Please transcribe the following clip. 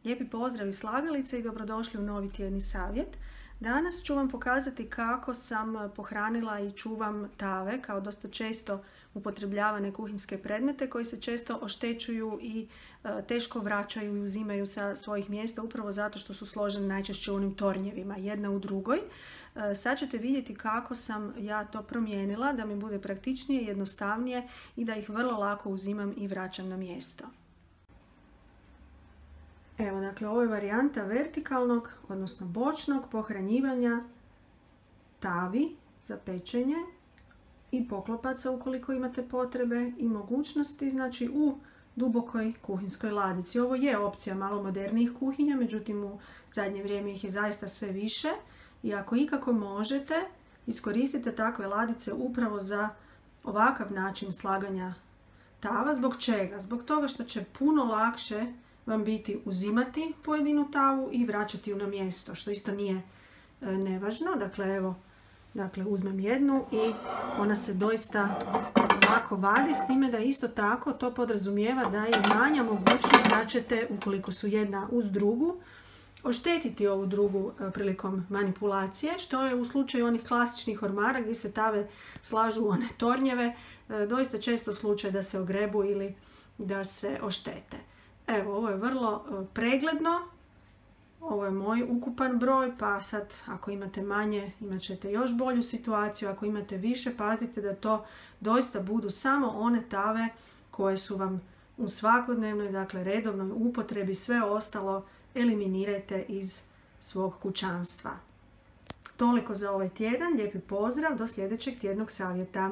Lijepi pozdrav iz slagalice i dobrodošli u novi tjedni savjet. Danas ću vam pokazati kako sam pohranila i čuvam tave kao dosta često upotrebljavane kuhinjske predmete koji se često oštećuju i teško vraćaju i uzimaju sa svojih mjesta upravo zato što su složene najčešće u onim tornjevima jedna u drugoj. Sad ćete vidjeti kako sam ja to promijenila da mi bude praktičnije, jednostavnije i da ih vrlo lako uzimam i vraćam na mjesto. Evo, dakle, ovo je varijanta vertikalnog, odnosno bočnog pohranjivanja tavi za pečenje i poklopaca ukoliko imate potrebe i mogućnosti, znači u dubokoj kuhinjskoj ladici. Ovo je opcija malo modernijih kuhinja, međutim u zadnje vrijeme ih je zaista sve više i ako ikako možete, iskoristite takve ladice upravo za ovakav način slaganja tava. Zbog čega? Zbog toga što će puno lakše vam biti uzimati pojedinu tavu i vraćati ju na mjesto, što isto nije nevažno. Dakle, evo, uzmem jednu i ona se doista lako vadi, s time da isto tako to podrazumijeva da je manja mogućnost da ćete, ukoliko su jedna uz drugu, oštetiti ovu drugu prilikom manipulacije, što je u slučaju onih klasičnih ormara gdje se tave slažu u one tornjeve, doista često slučaj da se ogrebu ili da se oštete. Evo, ovo je vrlo pregledno, ovo je moj ukupan broj, pa sad ako imate manje imat ćete još bolju situaciju, ako imate više pazite da to doista budu samo one tave koje su vam u svakodnevnoj, dakle redovnoj upotrebi, sve ostalo eliminirajte iz svog kućanstva. Toliko za ovaj tjedan, lijepi pozdrav, do sljedećeg tjednog savjeta.